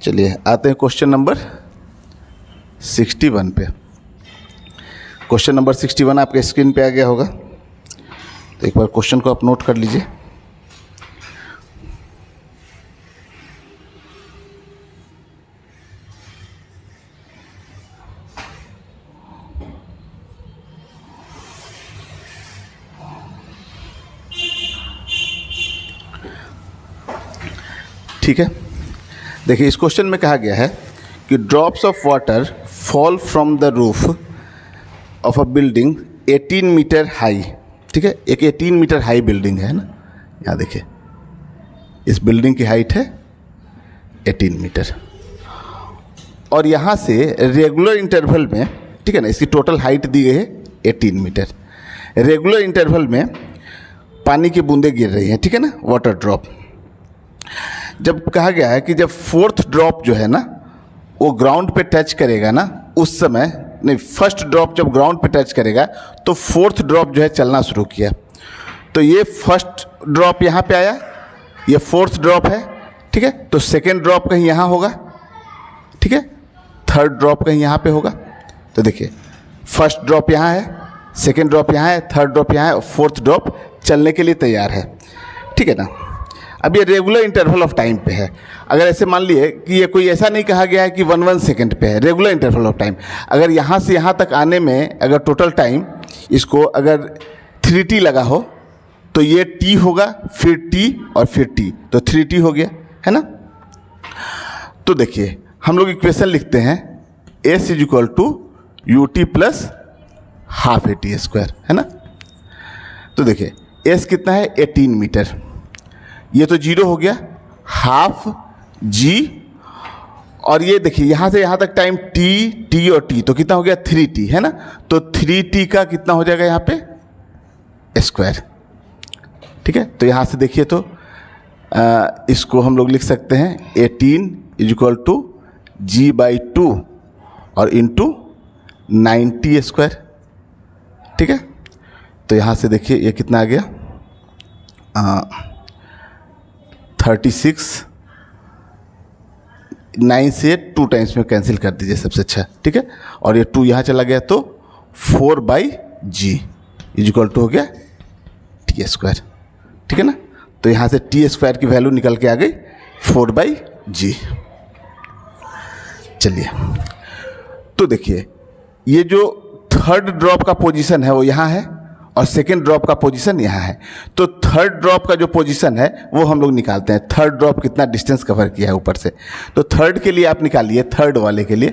चलिए आते हैं क्वेश्चन नंबर 61 पे। क्वेश्चन नंबर 61 आपके स्क्रीन पे आ गया होगा, तो एक बार क्वेश्चन को आप नोट कर लीजिए। ठीक है, देखिए इस क्वेश्चन में कहा गया है कि drops of water fall from the roof of a building 18 metre high. ठीक है, एक 18 मीटर हाई बिल्डिंग है ना, यहाँ देखिए इस बिल्डिंग की हाइट है 18 मीटर, और यहाँ से रेगुलर इंटरवल में, ठीक है ना, इसकी टोटल हाइट दी गई है 18 मीटर। रेगुलर इंटरवल में पानी की बूंदें गिर रही हैं, ठीक है ना, वाटर ड्रॉप। जब कहा गया है कि जब फोर्थ ड्रॉप जो है ना वो ग्राउंड पे टच करेगा ना, उस समय नहीं, फर्स्ट ड्रॉप जब ग्राउंड पे टच करेगा तो फोर्थ ड्रॉप जो है चलना शुरू किया। तो ये फर्स्ट ड्रॉप यहाँ पे आया, ये फोर्थ ड्रॉप है, ठीक है। तो सेकेंड ड्रॉप कहीं यहाँ होगा, ठीक है, थर्ड ड्रॉप कहीं यहाँ पे होगा। तो देखिए फर्स्ट ड्रॉप यहाँ है, सेकेंड ड्रॉप यहाँ है, थर्ड ड्रॉप यहाँ है, और फोर्थ ड्रॉप चलने के लिए तैयार है, ठीक है ना। अब ये रेगुलर इंटरवल ऑफ टाइम पे है। अगर ऐसे मान लिए कि ये कोई ऐसा नहीं कहा गया है कि 1 सेकेंड पे है, रेगुलर इंटरवल ऑफ टाइम। अगर यहाँ से यहाँ तक आने में अगर टोटल टाइम इसको अगर 3t लगा हो तो ये t होगा, फिर t और फिर t, तो 3t हो गया, है ना। तो देखिए हम लोग इक्वेशन लिखते हैं s = ut + ½ at², है ना। तो देखिए s कितना है 18 मीटर, ये तो 0 हो गया, ½ g, और ये देखिए यहाँ से यहाँ तक टाइम t और t, तो कितना हो गया 3t, है ना। तो 3t का कितना हो जाएगा यहाँ पे स्क्वायर, ठीक है। तो यहाँ से देखिए तो इसको हम लोग लिख सकते हैं 18 = g/2 और इंटू 90², ठीक है। तो यहाँ से देखिए ये कितना आ गया 36, 9 से 2 टाइम्स में कैंसिल कर दीजिए सबसे अच्छा, ठीक है। और ये 2 यहाँ चला गया तो 4/g = हो गया t², ठीक है ना। तो यहाँ से t² की वैल्यू निकल के आ गई 4/g। चलिए तो देखिए ये जो थर्ड ड्रॉप का पोजीशन है वो यहाँ है और सेकेंड ड्रॉप का पोजीशन यहाँ है। तो थर्ड ड्रॉप का जो पोजीशन है वो हम लोग निकालते हैं, थर्ड ड्रॉप कितना डिस्टेंस कवर किया है ऊपर से। तो थर्ड के लिए आप निकालिए, थर्ड वाले के लिए।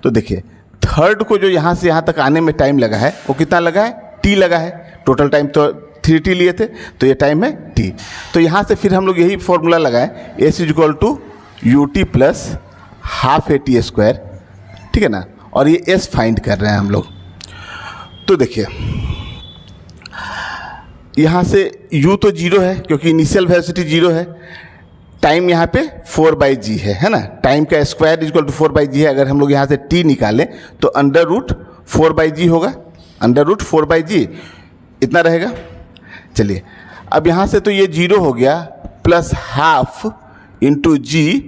तो देखिए थर्ड को जो यहाँ से यहाँ तक आने में टाइम लगा है वो कितना लगा है, t लगा है। टोटल टाइम तो 3t लिए थे, तो ये टाइम है t। तो यहाँ से फिर हम लोग यही फॉर्मूला लगाएं, s = ut + ½ at², ठीक है ना। और ये s फाइंड कर रहे हैं हम लोग। तो देखिए यहाँ से u तो 0 है क्योंकि इनिशियल वेलोसिटी 0 है, टाइम यहाँ पे 4/g है ना। टाइम का स्क्वायर = 4/g है। अगर हम लोग यहाँ से t निकालें तो √4/g होगा, √4/g इतना रहेगा। चलिए अब यहाँ से तो ये 0 हो गया, प्लस ½ × g,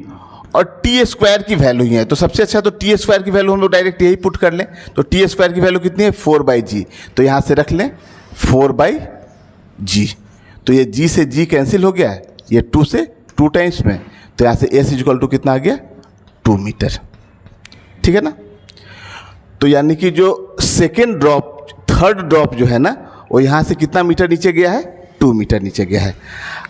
और t² की वैल्यू ही है। तो सबसे अच्छा तो t² की वैल्यू हम लोग डायरेक्ट यही पुट कर लें। तो t² की वैल्यू कितनी है 4/g, तो यहाँ से रख लें 4/g। तो ये g से g कैंसिल हो गया, ये 2 से 2 टाइम्स में, तो यहाँ से s = कितना आ गया 2 मीटर, ठीक है ना। तो यानी कि जो सेकेंड ड्रॉप, थर्ड ड्रॉप जो है ना वो यहाँ से कितना मीटर नीचे गया है, 2 मीटर नीचे गया है।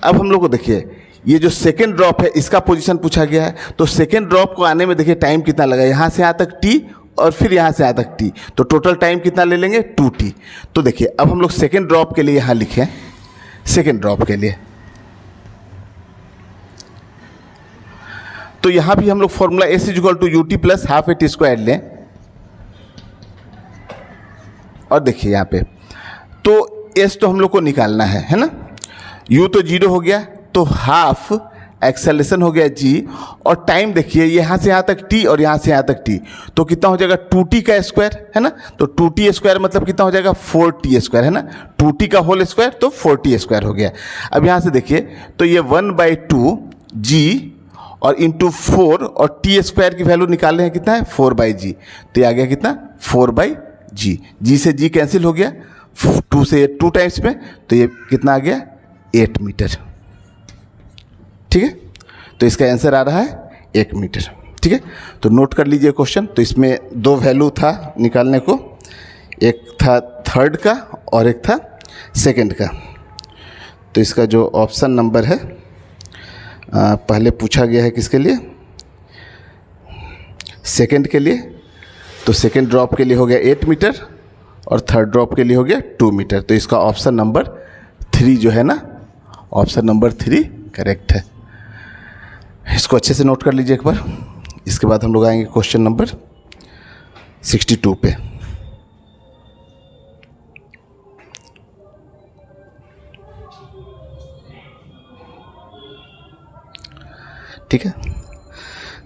अब हम लोग को देखिए ये जो सेकेंड ड्रॉप है इसका पोजीशन पूछा गया है। तो सेकेंड ड्रॉप को आने में देखिए टाइम कितना लगा, यहाँ से यहाँ तक t और फिर यहाँ से यहाँ तक t, तो टोटल टाइम कितना ले लेंगे 2t। तो देखिए अब हम लोग सेकेंड ड्रॉप के लिए यहाँ लिखें, सेकेंड ड्रॉप के लिए तो यहाँ भी हम लोग फॉर्मूला s = ut + ½ at² लें। और देखिए यहाँ पे तो s तो हम लोग को निकालना है ना। u तो 0 हो गया, तो ½ एक्सेलेरेशन हो गया g, और टाइम देखिए यहाँ से यहाँ तक t और यहाँ से यहाँ तक t, तो कितना हो जाएगा 2t का स्क्वायर, है ना। तो 2t² मतलब कितना हो जाएगा 4t², है ना। 2t का होल स्क्वायर तो 4t² हो गया। अब यहाँ से देखिए तो ये 1/2g और इंटू 4 और टी स्क्वायर की वैल्यू निकाले हैं कितना है 4/g, तो ये आ गया कितना 4/g। g से g कैंसिल हो गया, 2 से 2 टाइम्स में, तो ये कितना आ गया 8 मीटर। ठीक है, तो इसका आंसर आ रहा है 1 मीटर। ठीक है, तो नोट कर लीजिए क्वेश्चन। तो इसमें 2 वैल्यू था निकालने को, एक था थर्ड का और एक था सेकंड का। तो इसका जो ऑप्शन नंबर है पहले पूछा गया है किसके लिए, सेकंड के लिए, तो सेकंड ड्रॉप के लिए हो गया 8 मीटर और थर्ड ड्रॉप के लिए हो गया 2 मीटर। तो इसका ऑप्शन नंबर 3 जो है ना, ऑप्शन नंबर 3 करेक्ट है। इसको अच्छे से नोट कर लीजिए एक बार। इसके बाद हम लोग आएंगे क्वेश्चन नंबर 62 पे। ठीक है,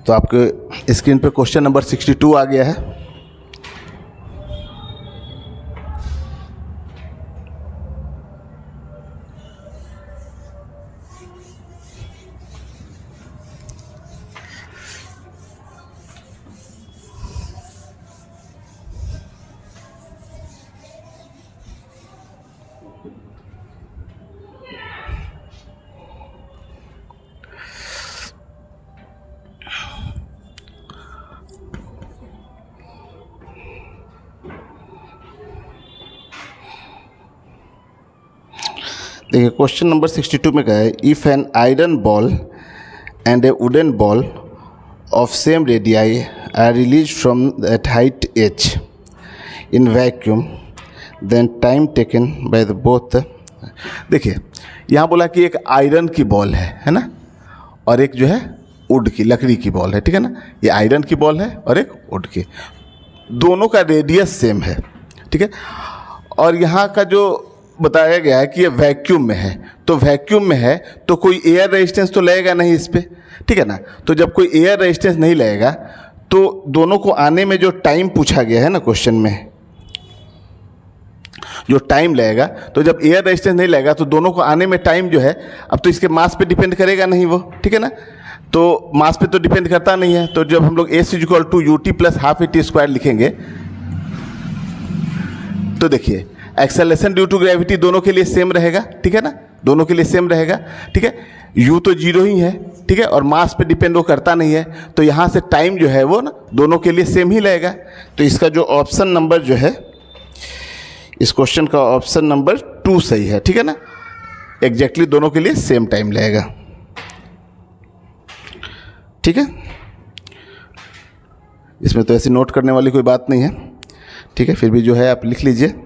तो आपके स्क्रीन पे क्वेश्चन नंबर 62 आ गया है। देखिए क्वेश्चन नंबर 62 में कहा है, if an iron ball and a wooden ball of same radii are release from that height h in vacuum then time taken by the both. देखिए यहाँ बोला कि एक आयरन की बॉल है ना, और एक जो है वुड की लकड़ी की बॉल है। ठीक है ना, ये आयरन की बॉल है और एक वुड की, दोनों का रेडियस सेम है। ठीक है, और यहाँ का जो बताया गया है कि ये वैक्यूम में है, तो वैक्यूम में है तो कोई एयर रेजिस्टेंस तो लगेगा नहीं इस पर। ठीक है ना, तो जब कोई एयर रेजिस्टेंस नहीं लगेगा तो दोनों को आने में जो टाइम पूछा गया है ना क्वेश्चन में, जो टाइम लगेगा, तो जब एयर रेजिस्टेंस नहीं लगेगा तो दोनों को आने में टाइम जो है, अब तो इसके मास पे डिपेंड करेगा नहीं वो। ठीक है ना, तो मास पे तो डिपेंड करता नहीं है। तो जब हम लोग s = ut + ½ लिखेंगे, तो देखिए एक्सेलरेशन ड्यू टू ग्रेविटी दोनों के लिए सेम रहेगा। ठीक है ना, दोनों के लिए सेम रहेगा। ठीक है, u तो 0 ही है। ठीक है, और मास पे डिपेंड वो करता नहीं है, तो यहाँ से टाइम जो है वो ना दोनों के लिए सेम ही लगेगा। तो इसका जो ऑप्शन नंबर जो है, इस क्वेश्चन का ऑप्शन नंबर 2 सही है। ठीक है ना, एग्जैक्टली दोनों के लिए सेम टाइम लगेगा। ठीक है, इसमें तो ऐसी नोट करने वाली कोई बात नहीं है। ठीक है, फिर भी जो है आप लिख लीजिए।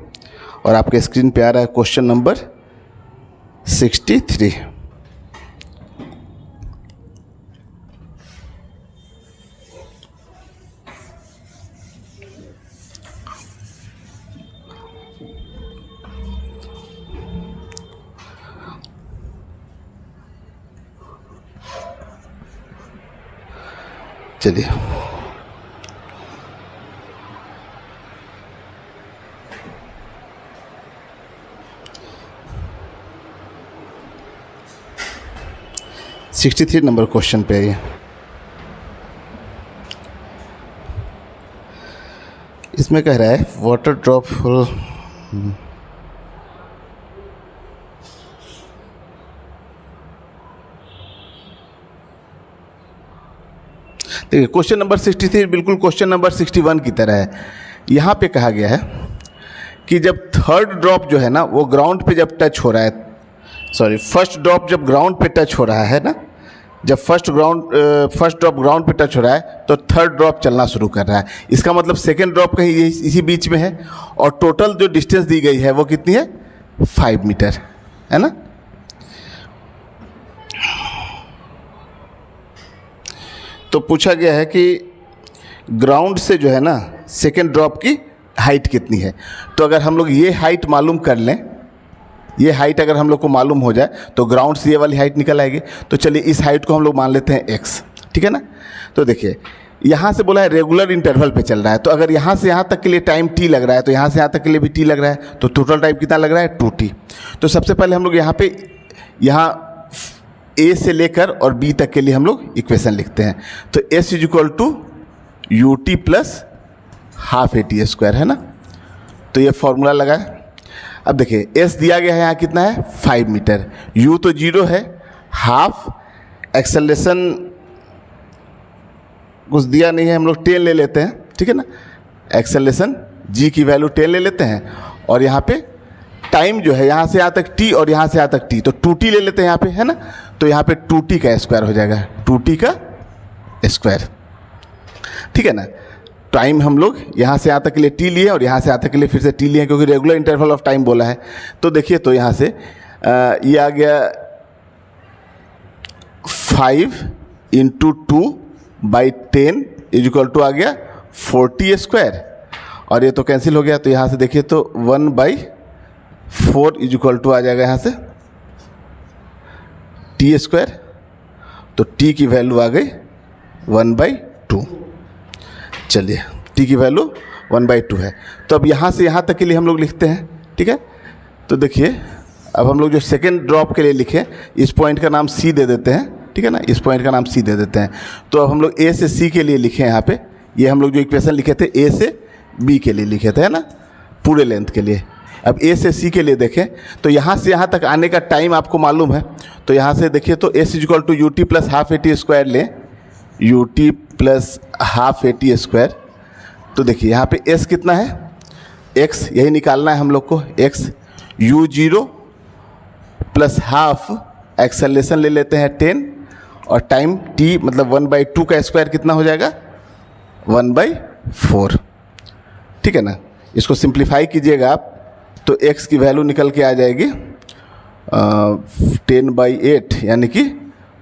और आपके स्क्रीन पे आ रहा है क्वेश्चन नंबर 63। चलिए सिक्सटी 63 नंबर क्वेश्चन पे आइए। इसमें कह रहा है वाटर ड्रॉप फुल देखिए क्वेश्चन नंबर 63 बिल्कुल क्वेश्चन नंबर 61 की तरह है। यहाँ पे कहा गया है कि जब थर्ड ड्रॉप जो है ना वो ग्राउंड पे जब टच हो रहा है, सॉरी फर्स्ट ड्रॉप जब ग्राउंड पे टच हो रहा है ना, जब फर्स्ट ड्रॉप ग्राउंड पे टच हो रहा है तो थर्ड ड्रॉप चलना शुरू कर रहा है। इसका मतलब सेकेंड ड्रॉप कहीं इसी बीच में है, और टोटल जो डिस्टेंस दी गई है वो कितनी है 5 मीटर है ना। तो पूछा गया है कि ग्राउंड से जो है ना सेकेंड ड्रॉप की हाइट कितनी है। तो अगर हम लोग ये हाइट मालूम कर लें, ये हाइट अगर हम लोग को मालूम हो जाए तो ग्राउंड से ये वाली हाइट निकल आएगी। तो चलिए इस हाइट को हम लोग मान लेते हैं x। ठीक है ना, तो देखिए यहाँ से बोला है रेगुलर इंटरवल पे चल रहा है, तो अगर यहाँ से यहाँ तक के लिए टाइम t लग रहा है तो यहाँ से यहाँ तक के लिए भी t लग रहा है, तो टोटल टाइम कितना लग रहा है 2t। तो सबसे पहले हम लोग यहाँ ए से लेकर और बी तक के लिए हम लोग इक्वेशन लिखते हैं। तो S is equal to U T plus half A T square, है ना। तो ये फॉर्मूला लगा है। अब देखिए एस दिया गया है यहाँ कितना है 5 मीटर, यू तो 0 है, हाफ एक्सेलरेशन कुछ दिया नहीं है, हम लोग 10 ले लेते हैं, ठीक है ना। एक्सेलरेशन जी की वैल्यू 10 ले लेते हैं और यहाँ पे टाइम जो है यहाँ से यहाँ तक t और यहाँ से यहाँ तक t, तो 2t ले लेते हैं यहाँ पे, है ना। तो यहाँ पे 2t का स्क्वायर हो जाएगा, 2t का स्क्वायर, ठीक है ना। टाइम हम लोग यहाँ से यहाँ तक के लिए t लिए और यहाँ से यहाँ तक के लिए फिर से t लिए, क्योंकि रेगुलर इंटरवल ऑफ टाइम बोला है। तो देखिए तो यहाँ से ये आ गया 5 इंटू 2/10 इज इक्वल टू आ गया 40 स्क्वायर, और ये तो कैंसिल हो गया। तो यहाँ से देखिए तो 1/4 इज इक्वल टू आ जाएगा यहाँ से टी स्क्वायर। तो टी की वैल्यू आ गई 1/2। चलिए टी की वैल्यू 1/2 है। तो अब यहाँ से यहाँ तक के लिए हम लोग लिखते हैं, ठीक है। तो देखिए अब हम लोग जो सेकेंड ड्रॉप के लिए लिखे, इस पॉइंट का नाम सी दे देते हैं, ठीक है ना। इस पॉइंट का नाम सी दे देते हैं। तो अब हम लोग ए से सी के लिए लिखे यहाँ पे, ये हम लोग जो इक्वेशन लिखे थे ए से बी के लिए लिखे थे, है ना, पूरे लेंथ के लिए। अब ए से सी के लिए देखें तो यहाँ से यहाँ तक आने का टाइम आपको मालूम है। तो यहाँ से देखिए तो S is equal to U T plus half A T square लें, u T plus half A T square. तो देखिए यहाँ पे एस कितना है, एक्स, यही निकालना है हम लोग को, x you 0 plus half acceleration ले लेते हैं 10 और टाइम टी मतलब 1/2 का स्क्वायर कितना हो जाएगा 1/4, ठीक है ना। इसको सिंप्लीफाई कीजिएगा आप तो x की वैल्यू निकल के आ जाएगी 10/8 यानी कि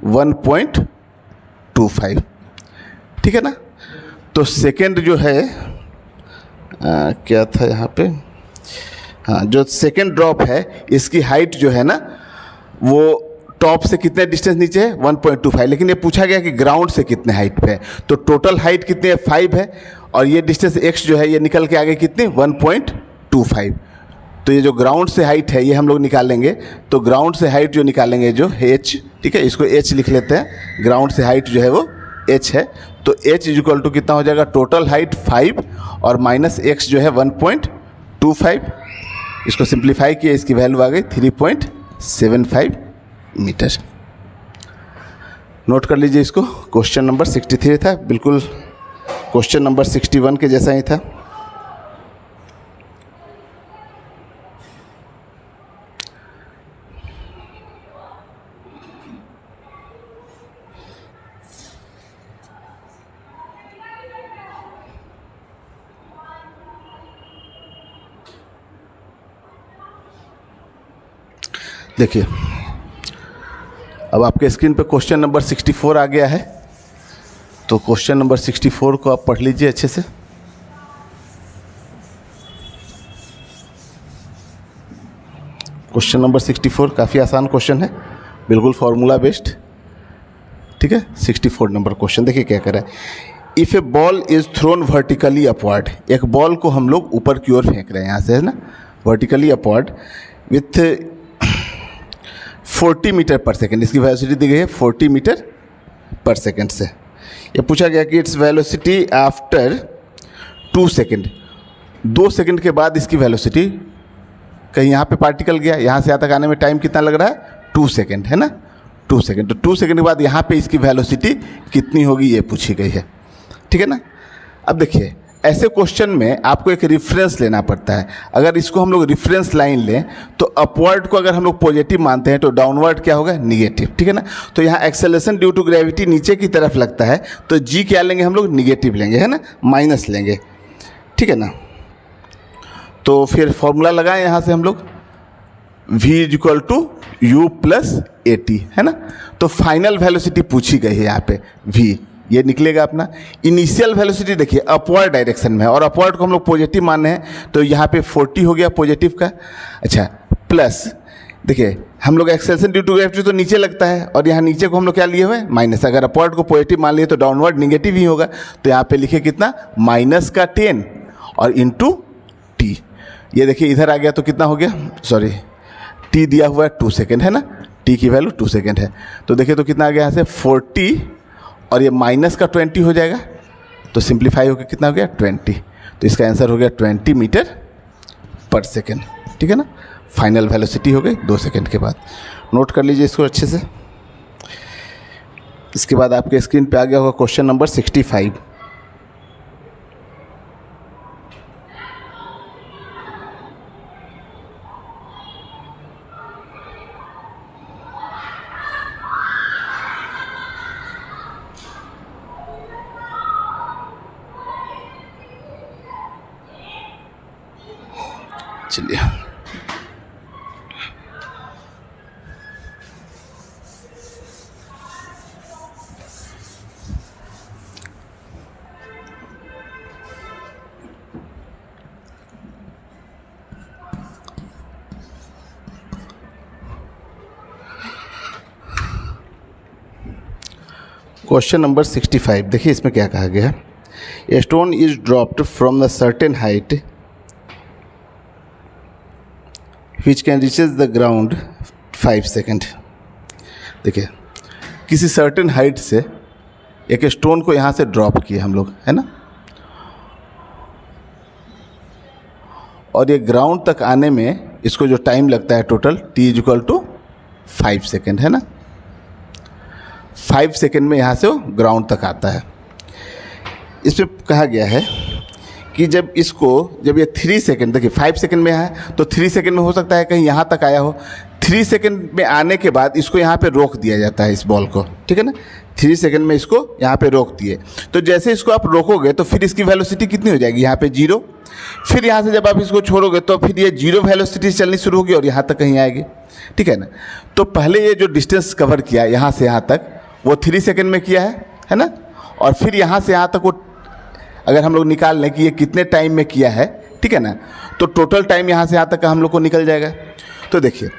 1.25, ठीक है ना। तो सेकेंड जो है क्या था यहाँ पे, हाँ, जो सेकेंड ड्रॉप है इसकी हाइट जो है ना वो टॉप से कितने डिस्टेंस नीचे है 1.25, लेकिन ये पूछा गया कि ग्राउंड से कितने हाइट पे है। तो टोटल हाइट कितनी है 5 है और ये डिस्टेंस x जो है ये निकल के आ गई कितनी 1.25। तो ये जो ग्राउंड से हाइट है ये हम लोग निकालेंगे। तो ग्राउंड से हाइट जो निकालेंगे जो h, ठीक है, इसको h लिख लेते हैं। ग्राउंड से हाइट जो है वो h है। तो h इज इक्वल टू कितना हो जाएगा, टोटल हाइट 5 और माइनस x जो है 1.25। इसको सिंप्लीफाई किया, इसकी वैल्यू आ गई 3.75 मीटर। नोट कर लीजिए इसको। क्वेश्चन नंबर 63 था, बिल्कुल क्वेश्चन नंबर 61 के जैसा ही था। देखिए अब आपके स्क्रीन पे क्वेश्चन नंबर 64 आ गया है। तो क्वेश्चन नंबर 64 को आप पढ़ लीजिए अच्छे से। क्वेश्चन नंबर 64 काफ़ी आसान क्वेश्चन है, बिल्कुल फार्मूला बेस्ड, ठीक है। 64 नंबर क्वेश्चन देखिए क्या कर रहा है। If A ball is thrown vertically upward, एक बॉल को हम लोग ऊपर की ओर फेंक रहे हैं यहाँ से, है ना, vertically upward with 40 metre per second. इसकी वेलोसिटी दी गई है 40 मीटर पर सेकेंड से। ये पूछा गया कि its velocity after 2 second, 2 second के बाद इसकी वेलोसिटी, कहीं यहाँ पे पार्टिकल गया, यहाँ से यहाँ तक आने में टाइम कितना लग रहा है 2 सेकेंड, है ना, 2 सेकेंड। तो 2 सेकेंड के बाद यहाँ पे इसकी वेलोसिटी कितनी होगी ये पूछी गई है, ठीक है ना। अब देखिए ऐसे क्वेश्चन में आपको एक रेफरेंस लेना पड़ता है। अगर इसको हम लोग रेफरेंस लाइन लें तो अपवर्ड को अगर हम लोग पॉजिटिव मानते हैं तो डाउनवर्ड क्या होगा निगेटिव, ठीक है ना। तो यहाँ एक्सेलरेशन ड्यू टू ग्रेविटी नीचे की तरफ लगता है तो जी क्या लेंगे हम लोग निगेटिव लेंगे, है ना, माइनस लेंगे, ठीक है ना। तो फिर फॉर्मूला लगाएं यहाँ से हम लोग v is equal to U plus A T, है ना। तो फाइनल वेलोसिटी पूछी गई है यहाँ पे v, ये निकलेगा अपना। इनिशियल वेलोसिटी देखिए अपवर्ड डायरेक्शन में है और अपवर्ड को हम लोग पॉजिटिव माने हैं तो यहाँ पे 40 हो गया पॉजिटिव का। अच्छा प्लस देखिए हम लोग एक्सेलरेशन ड्यू टू ग्रेविटी तो नीचे लगता है और यहाँ नीचे को हम लोग क्या लिए हुए हैं माइनस। अगर अपवर्ड को पॉजिटिव मान लिए तो डाउनवर्ड निगेटिव ही होगा। तो यहाँ पे लिखे कितना माइनस का 10 और इंटू टी। ये देखिए इधर आ गया तो कितना हो गया, सॉरी टी दिया हुआ है 2 सेकेंड, है ना, टी की वैल्यू 2 सेकेंड है। तो देखिए तो कितना आ गया यहाँ से 40 और ये माइनस का 20 हो जाएगा, तो सिंप्लीफाई होकर कितना हो गया 20। तो इसका आंसर हो गया 20 मीटर पर सेकेंड। ठीक है ना, फाइनल वेलोसिटी हो गई 2 सेकेंड के बाद। नोट कर लीजिए इसको अच्छे से। इसके बाद आपके स्क्रीन पे आ गया होगा क्वेश्चन नंबर 65। चलिए क्वेश्चन नंबर 65 देखिए इसमें क्या कहा गया है। A stone is dropped from the certain height which can reaches the ground 5 second. देखिए किसी सर्टेन हाइट से एक स्टोन को यहाँ से ड्रॉप किए हम लोग, है ना, और ये ग्राउंड तक आने में इसको जो टाइम लगता है टोटल t = 5 सेकेंड, है ना। 5 सेकेंड में यहाँ से वो ग्राउंड तक आता है। इसमें कहा गया है कि जब ये 3 सेकेंड, देखिए 5 सेकेंड में है तो 3 सेकेंड में हो सकता है कहीं यहाँ तक आया हो। 3 सेकेंड में आने के बाद इसको यहाँ पे रोक दिया जाता है, इस बॉल को, ठीक है ना। 3 सेकेंड में इसको यहाँ पे रोक दिए, तो जैसे इसको आप रोकोगे तो फिर इसकी वेलोसिटी कितनी हो जाएगी, यहाँ पे 0। फिर यहाँ से जब आप इसको छोड़ोगे तो फिर ये 0 वेलोसिटी चलनी शुरू होगी और यहाँ तक कहीं आएगी, ठीक है ना। तो पहले ये जो डिस्टेंस कवर किया यहाँ से यहाँ तक वो 3 सेकेंड में किया है ना। और फिर यहाँ से यहाँ तक वो अगर हम लोग निकाल लें कि ये कितने टाइम में किया है, ठीक है ना, तो टोटल टाइम यहाँ से यहाँ तक का हम लोग को निकल जाएगा। तो देखिए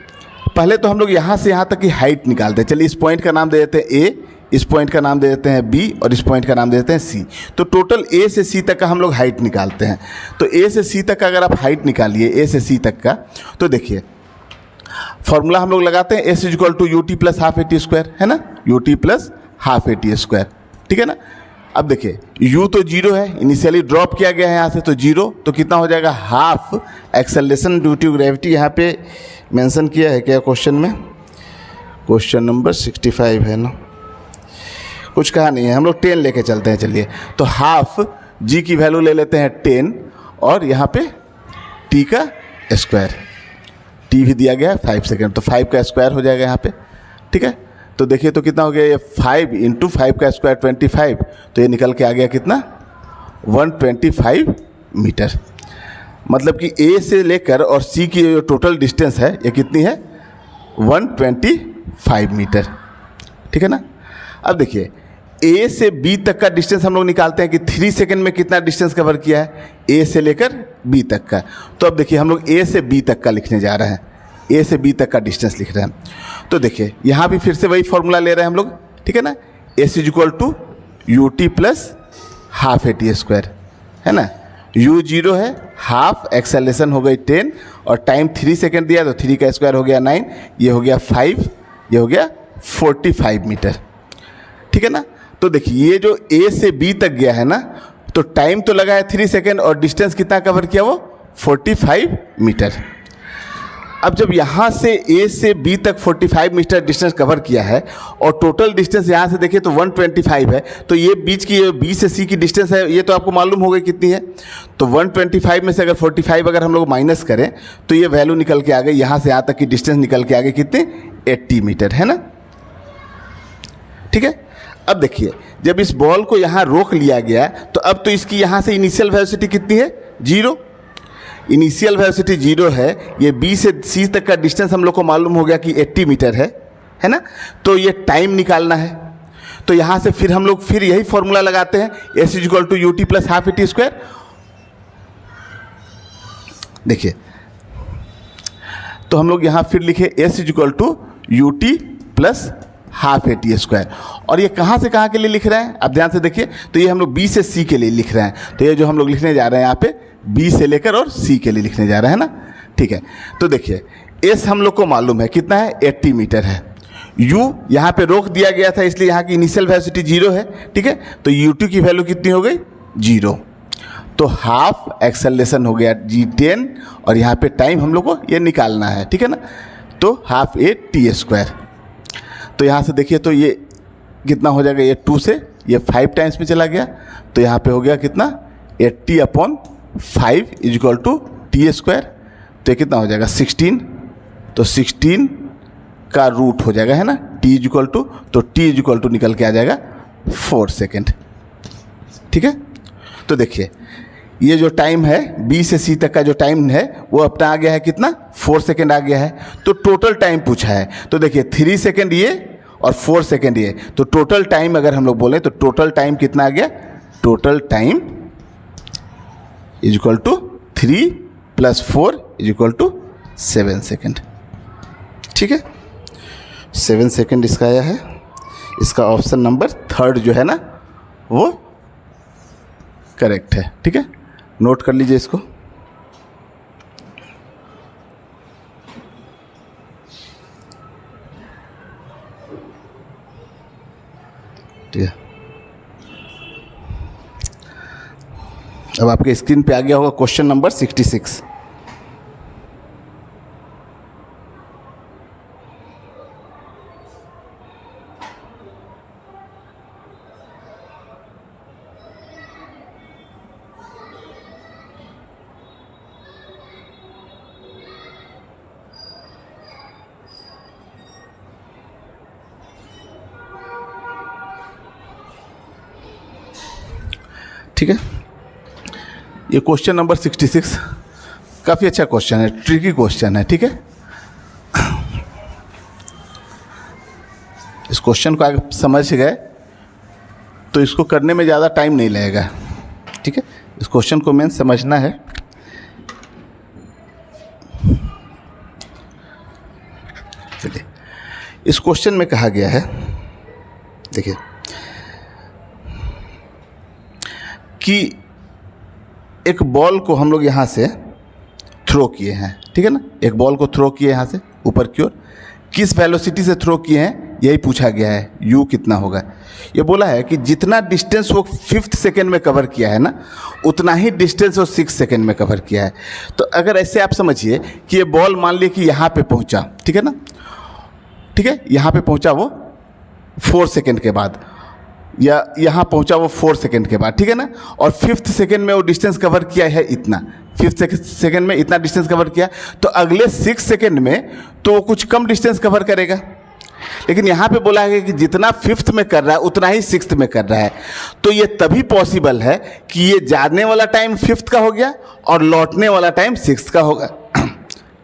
पहले तो हम लोग यहाँ से यहाँ तक की हाइट निकालते हैं। चलिए इस पॉइंट का नाम दे देते हैं ए, इस पॉइंट का नाम दे देते हैं बी और इस पॉइंट का नाम दे देते हैं सी। तो टोटल ए से सी तक का हम लोग हाइट निकालते हैं। तो ए से सी तक का अगर आप हाइट निकालिए, ए से सी तक का, तो देखिए फॉर्मूला हम लोग लगाते हैं S = UT + ½ AT², है ना, UT + ½ AT², ठीक है ना। अब देखिए u तो 0 है, इनिशियली ड्रॉप किया गया है यहाँ से, तो 0, तो कितना हो जाएगा half acceleration due to gravity. यहाँ पे मेंशन किया है क्या क्वेश्चन में, क्वेश्चन नंबर 65 है ना, कुछ कहा नहीं है, हम लोग 10 लेके चलते हैं। चलिए तो हाफ g की वैल्यू ले लेते हैं 10 और यहाँ पे t का स्क्वायर, t भी दिया गया है 5 सेकेंड, तो 5 का स्क्वायर हो जाएगा यहाँ पे, ठीक है। तो देखिए तो कितना हो गया, ये 5 × 5 का स्क्वायर 25, तो ये निकल के आ गया कितना 125 मीटर। मतलब कि ए से लेकर और सी की जो टोटल डिस्टेंस है ये कितनी है 125 मीटर, ठीक है ना। अब देखिए ए से बी तक का डिस्टेंस हम लोग निकालते हैं कि 3 सेकेंड में कितना डिस्टेंस कवर किया है ए से लेकर बी तक का। तो अब देखिए हम लोग ए से बी तक का लिखने जा रहे हैं, ए से बी तक का डिस्टेंस लिख रहे हैं। तो देखिए यहाँ भी फिर से वही फॉर्मूला ले रहे हैं हम लोग, ठीक है ना। S = UT + ½ AT², है ना। U 0 है, हाफ एक्सेलरेशन हो गई 10 और टाइम 3 सेकेंड दिया तो 3 का स्क्वायर हो गया 9, ये हो गया 5, ये हो गया 45 मीटर, ठीक है ना। तो देखिए ये जो A से B तक गया है ना, तो टाइम तो लगा है 3 सेकेंड और डिस्टेंस कितना कवर किया वो 45 मीटर। अब जब यहाँ से A से B तक 45 मीटर डिस्टेंस कवर किया है और टोटल डिस्टेंस यहाँ से देखिए तो 125 है, तो ये बीच की B से C की डिस्टेंस है, ये तो आपको मालूम हो गई कितनी है। तो 125 में से अगर 45 अगर हम लोग माइनस करें तो ये वैल्यू निकल के आ गई, यहाँ से यहाँ तक की डिस्टेंस निकल के आ गई कितने 80 मीटर, है ना, ठीक है। अब देखिए जब इस बॉल को यहाँ रोक लिया गया तो अब तो इसकी यहाँ से इनिशियल वेलोसिटी कितनी है 0, इनिशियल वेलोसिटी 0 है। ये B से C तक का डिस्टेंस हम लोग को मालूम हो गया कि 80 मीटर है ना। तो ये टाइम निकालना है, तो यहाँ से फिर हम लोग फिर यही फॉर्मूला लगाते हैं S = UT + ½ AT²। देखिए तो हम लोग यहाँ फिर लिखे S = UT + ½ AT²। और ये कहाँ से कहाँ के लिए लिख रहे हैं आप ध्यान से देखिए, तो ये हम लोग B से C के लिए लिख रहे हैं। तो ये जो हम लोग लिखने जा रहे हैं यहाँ पे B से लेकर और C के लिए लिखने जा रहे हैं ना, ठीक है। तो देखिए S हम लोग को मालूम है कितना है 80 मीटर है, u यहाँ पे रोक दिया गया था इसलिए यहाँ की इनिशियल वेलोसिटी 0 है, ठीक है। तो u2 की वैल्यू कितनी हो गई? 0। तो हाफ एक्सेलरेशन हो गया g10 और यहाँ पे टाइम हम लोग को ये निकालना है, ठीक है ना। तो हाफ ए टी स्क्वायर। तो यहाँ से देखिए तो ये कितना हो जाएगा, ये 2 से ये 5 टाइम्स में चला गया, तो यहाँ पे हो गया कितना 80/5 इक्वल टू टी स्क्वायर। तो ये कितना हो जाएगा 16। तो 16 का रूट हो जाएगा, है ना, t इक्वल टू, तो t इक्वल टू निकल के आ जाएगा 4 सेकेंड, ठीक है। तो देखिए ये जो टाइम है B से C तक का जो टाइम है वो अपना आ गया है कितना, 4 सेकेंड आ गया है। तो टोटल टाइम पूछा है, तो देखिए 3 सेकेंड ये और 4 सेकेंड ये, तो टोटल टाइम अगर हम लोग बोलें तो टोटल टाइम कितना आ गया, total time is equal to 3 + 4 is equal to 7 second, ठीक है। 7 सेकेंड इसका आया है। इसका ऑप्शन नंबर 3 जो है ना वो करेक्ट है, ठीक है। नोट कर लीजिए इसको। ठीक है, अब आपके स्क्रीन पे आ गया होगा क्वेश्चन नंबर 66। ठीक है, ये क्वेश्चन नंबर 66 काफ़ी अच्छा क्वेश्चन है, ट्रिकी क्वेश्चन है, ठीक है। इस क्वेश्चन को अगर समझ गए तो इसको करने में ज़्यादा टाइम नहीं लगेगा, ठीक है। इस क्वेश्चन को मेन समझना है। चलिए, इस क्वेश्चन में कहा गया है, देखिए कि एक बॉल को हम लोग यहाँ से थ्रो किए हैं, ठीक है ना, एक बॉल को थ्रो किए यहाँ से ऊपर की ओर, किस वेलोसिटी से थ्रो किए हैं यही पूछा गया है, u कितना होगा। ये बोला है कि जितना डिस्टेंस वो 5th सेकेंड में कवर किया है ना उतना ही डिस्टेंस वो 6 सेकेंड में कवर किया है। तो अगर ऐसे आप समझिए कि ये बॉल मान लिए कि यहाँ पे पहुँचा, ठीक है ना, ठीक है, यहाँ पे पहुँचा वो 4 सेकेंड के बाद, या यहाँ पहुँचा वो 4 सेकेंड के बाद, ठीक है ना, और 5th सेकेंड में वो डिस्टेंस कवर किया है इतना, 5th सेकेंड में इतना डिस्टेंस कवर किया, तो अगले 6 सेकेंड में तो वो कुछ कम डिस्टेंस कवर करेगा। लेकिन यहाँ पे बोला है कि जितना 5th में कर रहा है उतना ही 6th में कर रहा है। तो ये तभी पॉसिबल है कि ये जाने वाला टाइम 5th का हो गया और लौटने वाला टाइम 6th का होगा।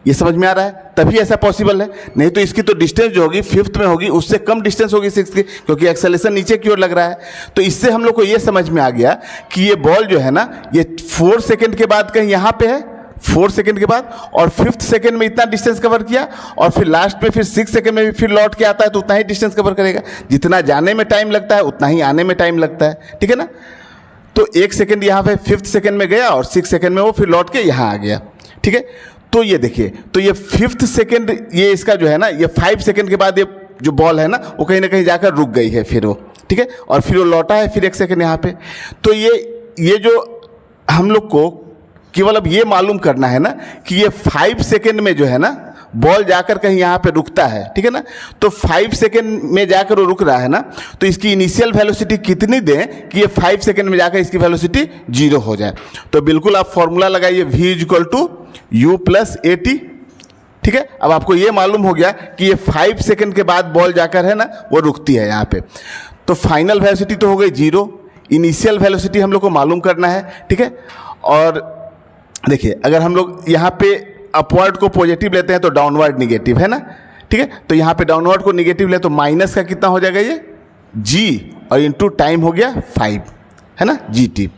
ये समझ में आ रहा है, तभी ऐसा पॉसिबल है, नहीं तो इसकी तो डिस्टेंस जो होगी 5th में होगी उससे कम डिस्टेंस होगी 6th की, क्योंकि एक्सेलरेशन नीचे की ओर लग रहा है। तो इससे हम लोग को ये समझ में आ गया कि ये बॉल जो है ना ये 4 सेकेंड के बाद कहीं यहाँ पे है, 4 सेकेंड के बाद, और 5th सेकेंड में इतना डिस्टेंस कवर किया, और फिर लास्ट में फिर 6 सेकेंड में भी फिर लौट के आता है तो उतना ही डिस्टेंस कवर करेगा। जितना जाने में टाइम लगता है उतना ही आने में टाइम लगता है, ठीक है ना। तो 1 सेकेंड यहाँ पे 5th सेकेंड में गया और 6 सेकेंड में वो फिर लौट के यहाँ आ गया, ठीक है। तो ये देखिए, तो ये 5th सेकेंड ये इसका जो है ना ये 5 सेकेंड के बाद ये जो बॉल है ना वो कहीं ना कहीं जाकर रुक गई है फिर वो, ठीक है, और फिर वो लौटा है फिर 1 सेकेंड यहाँ पे। तो ये जो हम लोग को केवल अब ये मालूम करना है ना कि ये 5 सेकेंड में जो है ना बॉल जाकर कहीं यहाँ पे रुकता है, ठीक है ना। तो 5 सेकेंड में जाकर वो रुक रहा है ना, तो इसकी इनिशियल वेलोसिटी कितनी दें कि ये 5 सेकेंड में जाकर इसकी वेलोसिटी 0 हो जाए। तो बिल्कुल आप फॉर्मूला लगाइए, v = u + at, ठीक है। अब आपको ये मालूम हो गया कि ये 5 सेकेंड के बाद बॉल जाकर है ना वो रुकती है यहाँ पे। तो फाइनल वेलोसिटी तो हो गई 0, इनिशियल वेलोसिटी हम लोग को मालूम करना है, ठीक है। और देखिए अगर हम लोग यहाँ पे अपवर्ड को पॉजिटिव लेते हैं तो डाउनवर्ड निगेटिव है ना, ठीक है। तो यहाँ पे डाउनवर्ड को निगेटिव ले तो माइनस का कितना हो जाएगा ये g और इंटू टाइम हो गया 5, है ना, gt।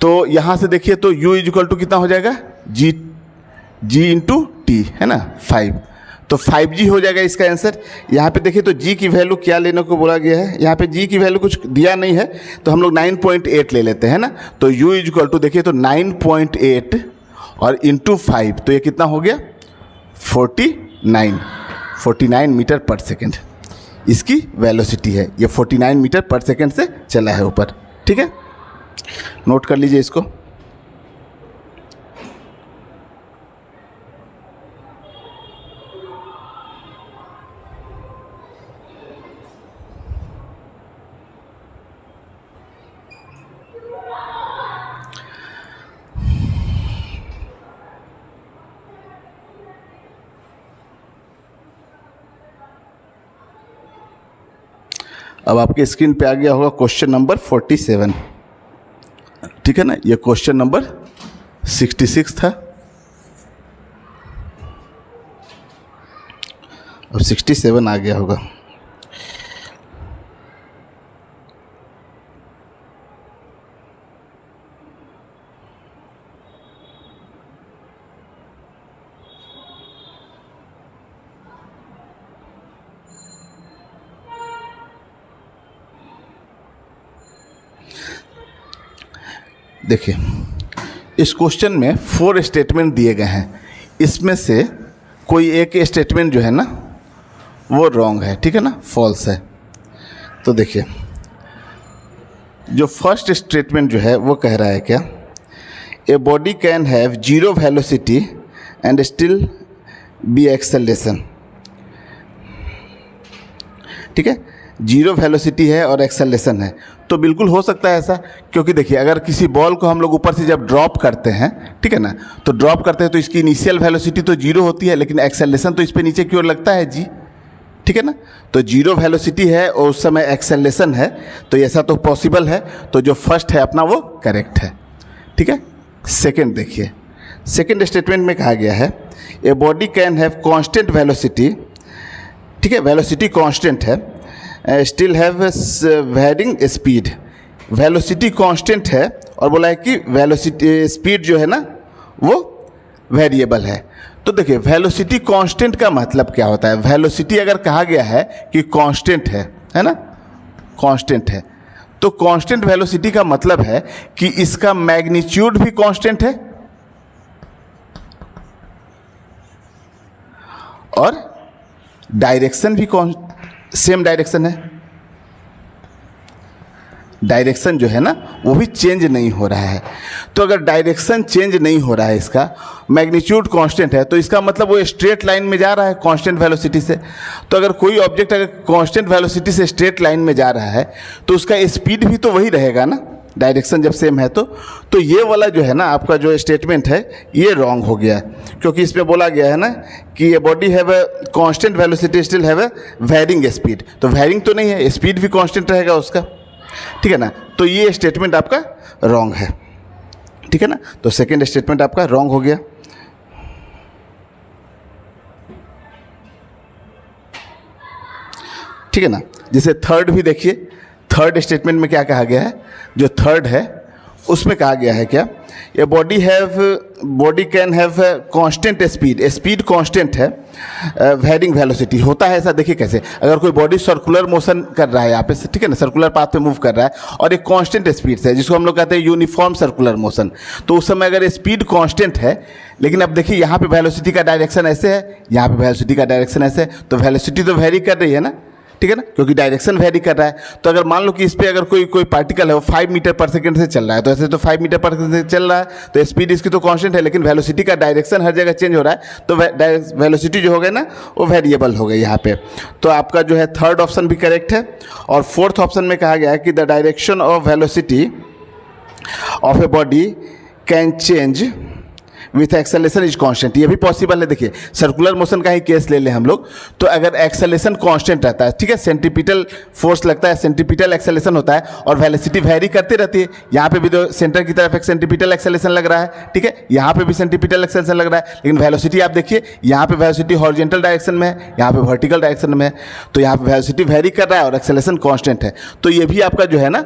तो यहाँ से देखिए तो u = कितना हो जाएगा g इंटू टी, है ना, 5। तो 5g हो जाएगा इसका आंसर। यहाँ पे देखिए तो g की वैल्यू क्या लेने को बोला गया है, यहाँ पे g की वैल्यू कुछ दिया नहीं है तो हम लोग 9.8 ले लेते हैं ना। तो u = देखिए तो 9.8 और इंटू 5, तो ये कितना हो गया 49 मीटर पर सेकेंड। इसकी वेलोसिटी है। ये 49 मीटर पर सेकेंड से चला है ऊपर। ठीक है, नोट कर लीजिए इसको। अब आपके स्क्रीन पे आ गया होगा क्वेश्चन नंबर 47। ठीक है ना, ये क्वेश्चन नंबर 66 था, अब 67 आ गया होगा। देखिए, इस क्वेश्चन में 4 स्टेटमेंट दिए गए हैं, इसमें से कोई एक स्टेटमेंट जो है ना वो रॉन्ग है। ठीक है ना, फॉल्स है। तो देखिए, जो फर्स्ट स्टेटमेंट जो है वो कह रहा है क्या, ए body can have 0 velocity and still be acceleration. ठीक है, 0 वेलोसिटी है और एक्सेलरेशन है, तो बिल्कुल हो सकता है ऐसा, क्योंकि देखिए अगर किसी बॉल को हम लोग ऊपर से जब ड्रॉप करते हैं, ठीक है ना, तो ड्रॉप करते हैं तो इसकी इनिशियल वेलोसिटी तो 0 होती है, लेकिन एक्सेलरेशन तो इस पे नीचे की ओर लगता है जी। ठीक है ना, तो 0 वेलोसिटी है और उस समय एक्सेलरेशन है, तो ऐसा तो पॉसिबल है। तो जो फर्स्ट है अपना वो करेक्ट है। ठीक है, सेकेंड देखिए, सेकेंड स्टेटमेंट में कहा गया है a body can have constant velocity. ठीक है, वेलोसिटी कांस्टेंट है, still have varying speed. Velocity constant है और बोला है कि वेलोसिटी स्पीड जो है ना वो वेरिएबल है। तो देखिए, वेलोसिटी कांस्टेंट का मतलब क्या होता है, वेलोसिटी अगर कहा गया है कि कांस्टेंट है ना, कांस्टेंट है, तो कांस्टेंट वेलोसिटी का मतलब है कि इसका मैग्नीट्यूड भी कांस्टेंट है और डायरेक्शन भी सेम डायरेक्शन है। डायरेक्शन जो है ना वो भी चेंज नहीं हो रहा है। तो अगर डायरेक्शन चेंज नहीं हो रहा है, इसका मैग्नीट्यूड कांस्टेंट है, तो इसका मतलब वो स्ट्रेट लाइन में जा रहा है कांस्टेंट वेलोसिटी से। तो अगर कोई ऑब्जेक्ट अगर कांस्टेंट वेलोसिटी से स्ट्रेट लाइन में जा रहा है तो उसका स्पीड भी तो वही रहेगा ना, डायरेक्शन जब सेम है। तो ये वाला जो है ना आपका जो स्टेटमेंट है ये रॉन्ग हो गया, क्योंकि इसमें बोला गया है ना कि ये body have a constant velocity still have a varying speed. तो वेरिंग तो नहीं है, स्पीड भी कांस्टेंट रहेगा उसका। ठीक है ना, तो ये स्टेटमेंट आपका रॉन्ग है। ठीक है ना, तो सेकंड स्टेटमेंट आपका रॉन्ग हो गया। ठीक है ना, जैसे थर्ड भी देखिए, थर्ड स्टेटमेंट में क्या कहा गया है, जो थर्ड है उसमें कहा गया है क्या, ये body can have constant speed, speed constant है, वेरिंग वेलोसिटी। होता है ऐसा, देखिए कैसे, अगर कोई बॉडी सर्कुलर मोशन कर रहा है यहाँ पे, ठीक है ना, सर्कुलर पाथ पे मूव कर रहा है और एक कांस्टेंट स्पीड से, जिसको हम लोग कहते हैं यूनिफॉर्म सर्कुलर मोशन, तो उस समय अगर स्पीड कांस्टेंट है, लेकिन अब देखिए यहाँ पे वेलोसिटी का डायरेक्शन ऐसे है, यहाँ पे वेलोसिटी का डायरेक्शन ऐसे है, तो वेलोसिटी तो वेरी कर रही है ना, ठीक है ना, क्योंकि डायरेक्शन वेरी कर रहा है। तो अगर मान लो कि इस पे अगर कोई पार्टिकल है वो 5 मीटर पर सेकंड से चल रहा है, तो ऐसे तो 5 मीटर पर सेकंड से चल रहा है, तो स्पीड इसकी तो कांस्टेंट है, लेकिन वेलोसिटी का डायरेक्शन हर जगह चेंज हो रहा है, तो वेलोसिटी जो हो गया ना वो वेरिएबल हो गई यहाँ पे। तो आपका जो है थर्ड ऑप्शन भी करेक्ट है। और फोर्थ ऑप्शन में कहा गया है कि the direction of velocity of A body can change with acceleration is constant. ये भी पॉसिबल है। देखिए, सर्कुलर मोशन का ही केस ले लें हम लोग, तो अगर एक्सेलेरेशन कांस्टेंट रहता है, ठीक है, सेंट्रीपिटल फोर्स लगता है, सेंट्रीपिटल एक्सेलेरेशन होता है और वेलोसिटी वेरी करती रहती है। यहाँ पे भी तो सेंटर की तरफ एक सेंट्रीपिटल एक्सेलेरेशन लग रहा है, ठीक है, यहाँ पे भी सेंट्रीपिटल एक्सेलेरेशन लग रहा है, लेकिन वेलोसिटी आप देखिए, यहाँ पे वेलोसिटी हॉरिजॉन्टल डायरेक्शन में है, यहाँ पे वर्टिकल डायरेक्शन में है, तो यहाँ पे वेलोसिटी वेरी कर रहा है और एक्सेलेरेशन कांस्टेंट है। तो ये भी आपका जो है ना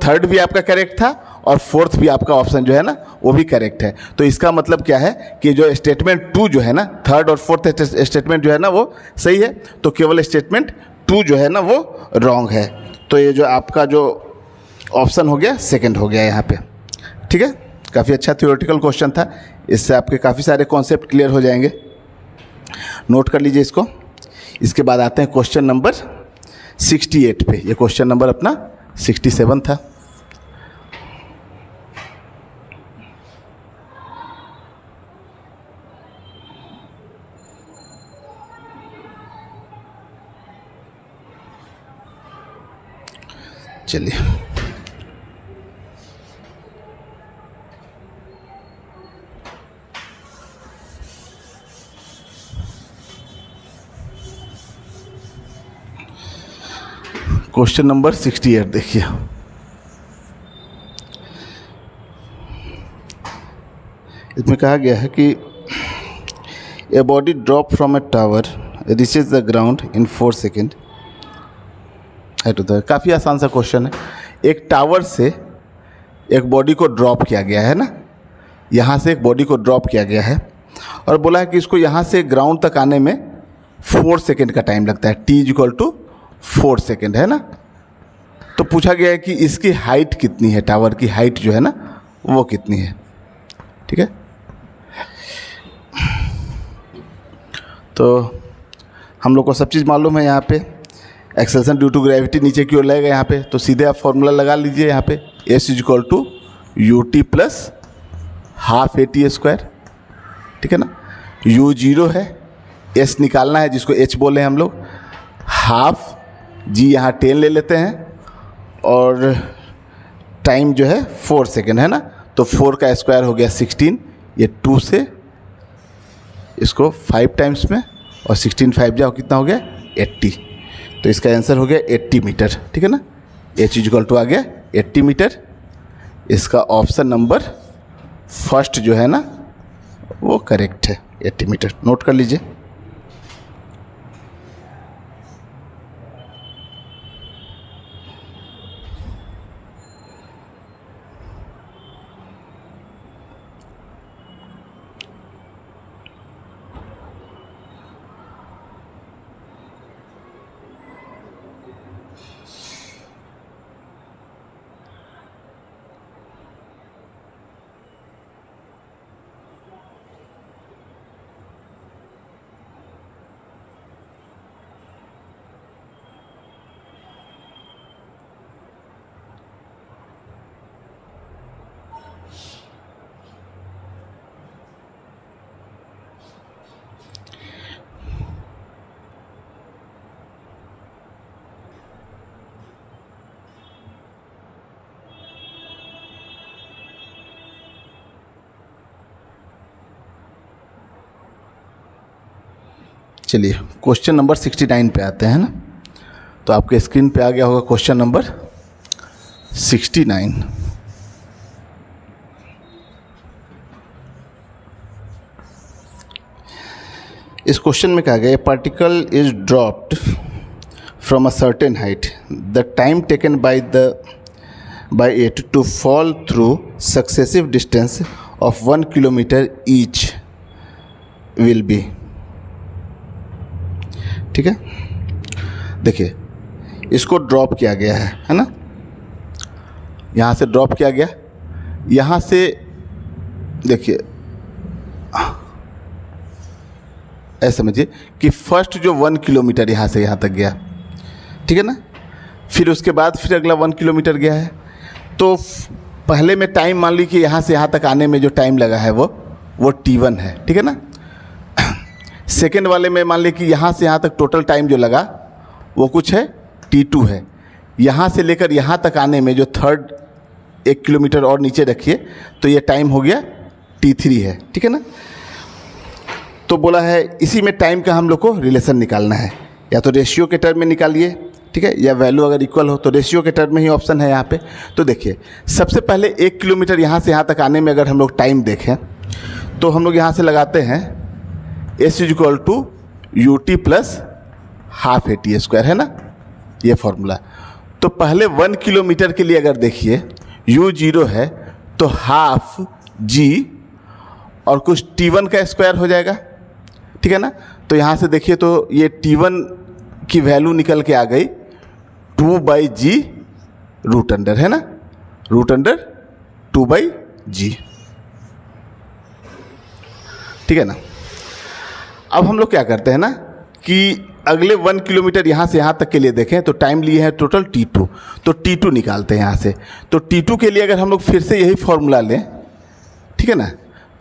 थर्ड भी आपका करेक्ट था और फोर्थ भी आपका ऑप्शन जो है ना वो भी करेक्ट है। तो इसका मतलब क्या है कि जो स्टेटमेंट 2 जो है ना, थर्ड और फोर्थ स्टेटमेंट जो है ना वो सही है, तो केवल स्टेटमेंट 2 जो है ना वो रॉन्ग है। तो ये जो आपका जो ऑप्शन हो गया सेकंड हो गया यहाँ पे। ठीक है, काफ़ी अच्छा थ्योरेटिकल क्वेश्चन था, इससे आपके काफ़ी सारे कॉन्सेप्ट क्लियर हो जाएंगे। नोट कर लीजिए इसको। इसके बाद आते हैं क्वेश्चन नंबर 68 पे। ये क्वेश्चन नंबर अपना 67 था। चलिए, क्वेश्चन नंबर 68 देखिए। इसमें कहा गया है कि a body drop from A tower reaches the ground in 4 second है तो। काफ़ी आसान सा क्वेश्चन है। एक टावर से एक बॉडी को ड्रॉप किया गया है ना, यहाँ से एक बॉडी को ड्रॉप किया गया है और बोला है कि इसको यहाँ से ग्राउंड तक आने में 4 सेकेंड का टाइम लगता है। t = 4 सेकेंड है ना। तो पूछा गया है कि इसकी हाइट कितनी है, टावर की हाइट जो है ना वो कितनी है। ठीक है, तो हम लोग को सब चीज़ मालूम है। यहाँ पे एक्सेलरेशन ड्यू टू ग्रेविटी नीचे की ओर लगेगा यहाँ पे, तो सीधे आप फॉर्मूला लगा लीजिए यहाँ पे। s = ut + ½ at²। ठीक है ना। u0 है, s निकालना है जिसको h बोले हम लोग, ½ g यहाँ 10 ले लेते हैं और टाइम जो है 4 सेकेंड है ना। तो 4 का स्क्वायर हो गया 16, ये 2 से इसको 5 टाइम्स में और 16 5 जाओ कितना हो गया 80। तो इसका आंसर हो गया 80 मीटर। ठीक है ना। h = आ गया 80 मीटर। इसका ऑप्शन नंबर फर्स्ट जो है ना वो करेक्ट है, 80 मीटर। नोट कर लीजिए। चलिए क्वेश्चन नंबर 69 पे आते हैं ना। तो आपके स्क्रीन पे आ गया होगा क्वेश्चन नंबर 69। इस क्वेश्चन में कहा गया, a particle is dropped from a certain height, the time taken by it to fall through successive distance of 1 kilometre each will be. ठीक है, देखिए इसको ड्रॉप किया गया है ना। यहाँ से ड्रॉप किया गया, यहाँ से देखिए ऐसे समझिए कि फर्स्ट जो 1 किलोमीटर यहाँ से यहाँ तक गया, ठीक है ना। फिर उसके बाद फिर अगला 1 किलोमीटर गया है। तो पहले में टाइम मान ली कि यहाँ से यहाँ तक आने में जो टाइम लगा है वो t1 है। ठीक है ना। सेकेंड वाले में मान ली कि यहाँ से यहाँ तक टोटल टाइम जो लगा वो कुछ है t2 है। यहाँ से लेकर यहाँ तक आने में जो थर्ड 1 किलोमीटर और नीचे रखिए तो ये टाइम हो गया t3 है। ठीक है ना। तो बोला है इसी में टाइम का हम लोग को रिलेशन निकालना है, या तो रेशियो के टर्म में निकालिए, ठीक है, या वैल्यू अगर इक्वल हो तो रेशियो के टर्म में ही ऑप्शन है यहाँ पे। तो देखिए सबसे पहले 1 किलोमीटर यहाँ से यहाँ तक आने में अगर हम लोग टाइम देखें तो हम लोग यहाँ से लगाते हैं s = ut + ½ at² है ना, ये फॉर्मूला। तो पहले 1 किलोमीटर के लिए अगर देखिए u0 है तो ½ g और कुछ t1 का स्क्वायर हो जाएगा। ठीक है ना। तो यहाँ से देखिए तो ये t1 की वैल्यू निकल के आ गई 2/g √, है ना, √2/g। ठीक है ना। अब हम लोग क्या करते हैं ना कि अगले 1 किलोमीटर यहाँ से यहाँ तक के लिए देखें तो टाइम लिए हैं टोटल T2, तो T2 निकालते हैं यहाँ से। तो T2 के लिए अगर हम लोग फिर से यही फॉर्मूला लें, ठीक है ना,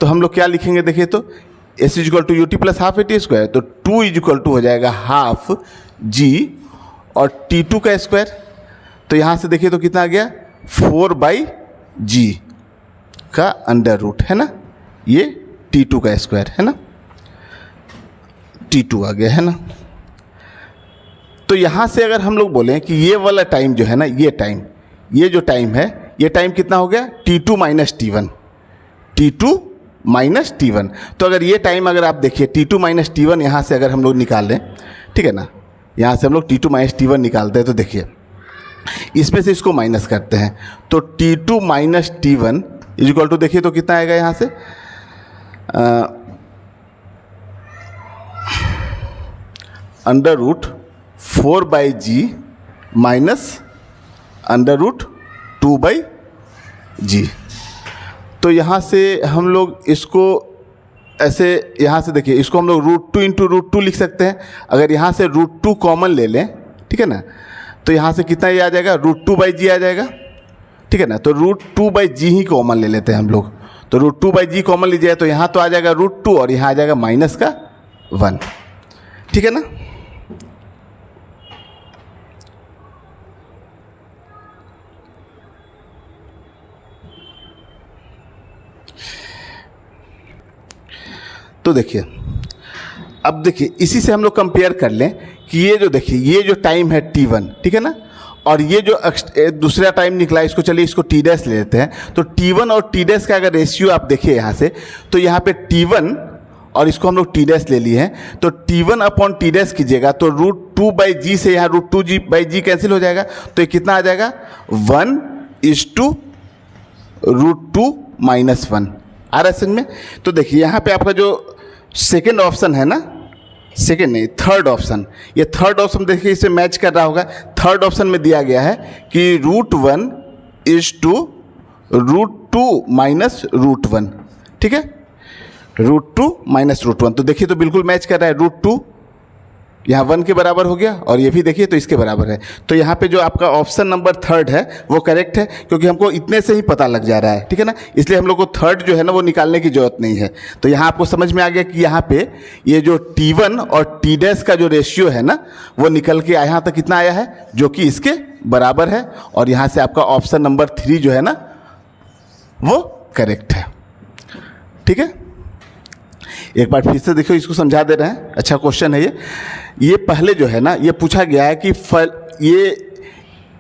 तो हम लोग क्या लिखेंगे देखिए, तो S equal to UT plus half AT square, तो 2 इक्वल टू हो जाएगा हाफ G और T2 का स्क्वायर, तो यहाँ से देखिए तो कितना आ गया 4/G का अंडर रूट, है ना, ये T2 का स्क्वायर है ना, T2 आ गया है ना। तो यहाँ से अगर हम लोग बोलें कि ये वाला टाइम जो है ना, ये जो टाइम है, ये टाइम कितना हो गया T2 minus T1, T2 minus T1। तो अगर ये टाइम अगर आप देखिए T2 माइनस T1 यहाँ से अगर हम लोग निकाल लें, ठीक है ना, यहाँ से हम लोग T2 माइनस T1 निकालते हैं, तो देखिए इसमें से इसको माइनस करते हैं, तो T2 minus T1 equal to देखिए तो कितना आएगा यहाँ से under root 4/G minus under root 2/G। तो यहाँ से हम लोग इसको ऐसे, यहाँ से देखिए इसको हम लोग √2 इंटू √2 लिख सकते हैं। अगर यहाँ से √2 कॉमन ले लें, ठीक है ना, तो यहाँ से कितना ये आ जाएगा √2/G आ जाएगा, ठीक है ना। तो √2/G ही कॉमन ले लेते हैं हम लोग, तो √2/G कॉमन लीजिए, तो यहाँ तो आ जाएगा √2 और यहाँ आ जाएगा माइनस का 1, ठीक है ना। तो देखिए अब देखिए इसी से हम लोग कंपेयर कर लें कि ये जो देखिए ये जो टाइम है T1, ठीक है ना, और ये जो दूसरा टाइम निकला, इसको चलिए इसको T डैश ले लेते हैं। तो T1 और T डैश का अगर रेशियो आप देखिए यहाँ से, तो यहाँ पे T1 और इसको हम लोग T डैश ले लिए हैं, तो T1 अपॉन T डैश कीजिएगा तो √2/G से यहाँ √2G/G कैंसिल हो जाएगा, तो ये कितना आ जाएगा 1:√2 माइनस 1 आ रहा है समझ में। तो देखिए यहाँ पे आपका जो सेकेंड ऑप्शन है ना, सेकेंड नहीं थर्ड ऑप्शन, ये थर्ड ऑप्शन देखिए इसे मैच कर रहा होगा। थर्ड ऑप्शन में दिया गया है कि √1:√2 माइनस √1, ठीक है, √2 माइनस √1, तो देखिए तो बिल्कुल मैच कर रहा है। √2 यहाँ 1 के बराबर हो गया और ये भी देखिए तो इसके बराबर है। तो यहाँ पे जो आपका ऑप्शन नंबर थर्ड है वो करेक्ट है, क्योंकि हमको इतने से ही पता लग जा रहा है, ठीक है ना, इसलिए हम लोग को थर्ड जो है ना वो निकालने की जरूरत नहीं है। तो यहाँ आपको समझ में आ गया कि यहाँ पे ये जो T1 और T डैश का जो रेशियो है ना वो निकल के यहाँ तक कितना आया है, जो कि इसके बराबर है, और यहाँ से आपका ऑप्शन नंबर 3 जो है ना वो करेक्ट है, ठीक है। एक बार फिर से देखो, इसको समझा दे रहे हैं, अच्छा क्वेश्चन है ये पहले जो है ना ये पूछा गया है कि ये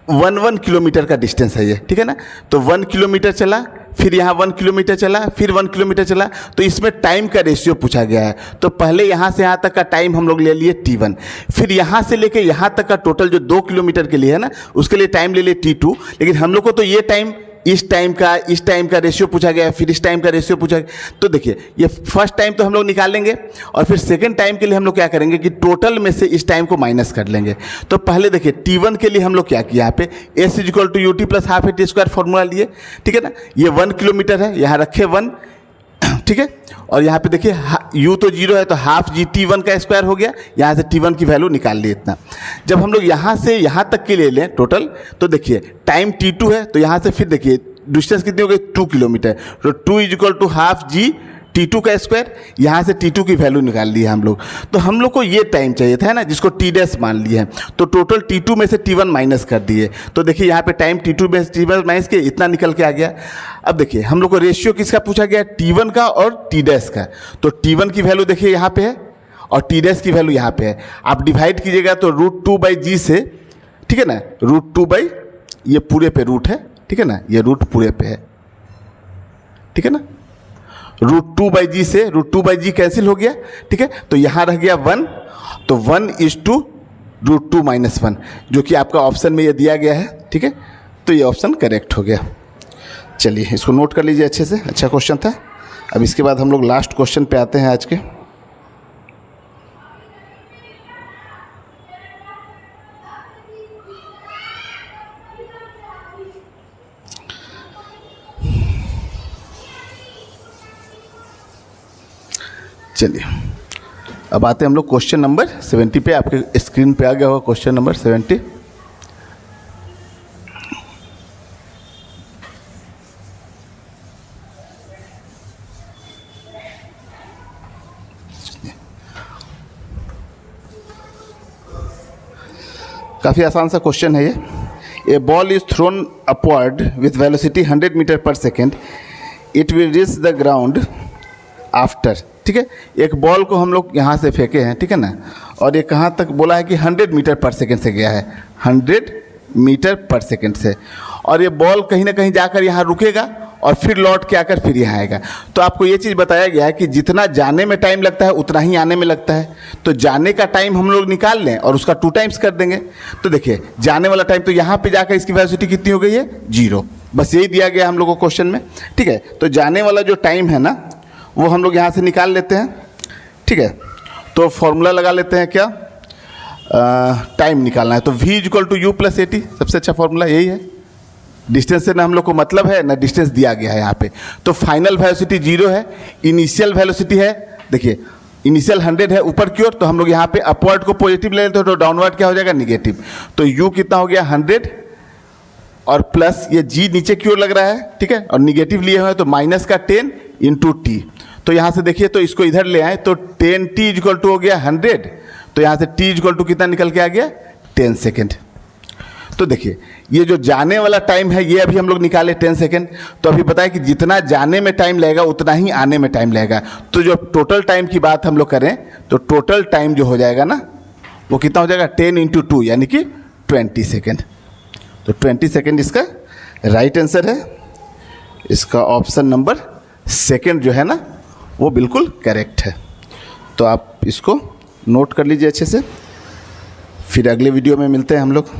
1 किलोमीटर का डिस्टेंस है ये, ठीक है ना, तो 1 किलोमीटर चला, फिर यहाँ 1 किलोमीटर चला, फिर 1 किलोमीटर चला, तो इसमें टाइम का रेशियो पूछा गया है। तो पहले यहाँ से यहाँ तक का टाइम हम लोग ले लिए T1, फिर यहाँ से लेके यहाँ तक का टोटल जो 2 किलोमीटर के लिए है ना उसके लिए टाइम ले लिए T2, लेकिन हम लोग को तो ये टाइम इस टाइम का रेशियो पूछा गया है, फिर इस टाइम का रेशियो पूछा गया। तो देखिए ये फर्स्ट टाइम तो हम लोग निकाल लेंगे और फिर सेकंड टाइम के लिए हम लोग क्या करेंगे कि टोटल में से इस टाइम को माइनस कर लेंगे। तो पहले देखिए T1 के लिए हम लोग क्या किया, यहाँ पे S equal to UT plus half AT square formula लिए, ठीक है ना, ये 1 किलोमीटर है, यहाँ रखे 1, ठीक है, और यहाँ पे देखिए U तो 0 है तो हाफ G T1 का स्क्वायर हो गया, यहाँ से T1 की वैल्यू निकाल ली इतना। जब हम लोग यहाँ से यहाँ तक के ले लें टोटल, तो देखिए टाइम T2 है, तो यहाँ से फिर देखिए डिस्टेंस कितनी हो गई 2 किलोमीटर, तो 2 equal to half G T2 का स्क्वायर, यहाँ से T2 की वैल्यू निकाल ली है हम लोग। तो हम लोग को ये टाइम चाहिए था, है ना, जिसको T डैश मान लिए हैं, तो टोटल T2 में से T1 माइनस कर दिए, तो देखिए यहाँ पे टाइम T2 में से T1 माइनस के इतना निकल के आ गया। अब देखिए हम लोग को रेशियो किसका पूछा गया, T1 का और T डैश का, तो T1 की वैल्यू देखिए यहाँ पे है और T डैश की वैल्यू यहाँ पे है। आप डिवाइड कीजिएगा तो √2/G से, ठीक है ना, √2 ये पूरे पे रूट है, ठीक है ना, ये रूट पूरे पे है, ठीक है ना, √2/G से √2/G कैंसिल हो गया, ठीक है, तो यहाँ रह गया 1, तो 1:√2 माइनस 1, जो कि आपका ऑप्शन में ये दिया गया है, ठीक है, तो ये ऑप्शन करेक्ट हो गया। चलिए इसको नोट कर लीजिए अच्छे से, अच्छा क्वेश्चन था। अब इसके बाद हम लोग लास्ट क्वेश्चन पे आते हैं आज के। चलिए अब आते हैं हम लोग क्वेश्चन नंबर 70 पे। आपके स्क्रीन पे आ गया होगा क्वेश्चन नंबर 70। काफ़ी आसान सा क्वेश्चन है ये। A ball is thrown upward with velocity 100 metre per second, it will reach the ground after. ठीक है, एक बॉल को हम लोग यहाँ से फेंके हैं, ठीक है ना, और ये कहाँ तक बोला है कि 100 मीटर पर सेकेंड से गया है, 100 मीटर पर सेकेंड से, और ये बॉल कहीं ना कहीं जाकर यहाँ रुकेगा और फिर लौट के आकर फिर यहाँ आएगा। तो आपको ये चीज़ बताया गया है कि जितना जाने में टाइम लगता है उतना ही आने में लगता है। तो जाने का टाइम हम लोग निकाल लें और उसका 2 टाइम्स कर देंगे। तो देखिए जाने वाला टाइम, तो यहाँ पे जाकर इसकी वेलोसिटी कितनी हो गई है, 0। बस यही दिया गया हम लोग को क्वेश्चन में। ठीक है, तो जाने वाला जो टाइम है ना वो हम लोग यहाँ से निकाल लेते हैं। ठीक है, तो फॉर्मूला लगा लेते हैं, क्या टाइम निकालना है तो v = u + at। सबसे अच्छा फॉर्मूला यही है। डिस्टेंस से ना हम लोग को मतलब है ना डिस्टेंस दिया गया है यहाँ पे। तो फाइनल वेलोसिटी 0 है, इनिशियल वेलोसिटी है, देखिए इनिशियल 100 है ऊपर की ओर, तो हम लोग यहाँ पे अपवर्ड को पॉजिटिव ले लेते हैं, तो डाउनवर्ड क्या हो जाएगा, निगेटिव। तो u कितना हो गया 100 और प्लस ये g नीचे की ओर लग रहा है, ठीक है, और निगेटिव लिए हुए हैं तो माइनस का 10 × t। तो यहाँ से देखिए, तो इसको इधर ले आए तो 10t = हो गया 100, तो यहाँ से t = कितना निकल के आ गया, 10 सेकेंड। तो देखिए ये जो जाने वाला टाइम है ये अभी हम लोग निकाले 10 सेकेंड। तो अभी बताएं कि जितना जाने में टाइम लगेगा उतना ही आने में टाइम लगेगा। तो जो टोटल टाइम की बात हम लोग करें तो टोटल टाइम जो हो जाएगा ना वो कितना हो जाएगा, 10 × 2 यानी कि 20 सेकेंड। तो 20 सेकेंड इसका राइट आंसर है। इसका ऑप्शन नंबर सेकेंड जो है ना वो बिल्कुल करेक्ट है। तो आप इसको नोट कर लीजिए अच्छे से। फिर अगले वीडियो में मिलते हैं हम लोग।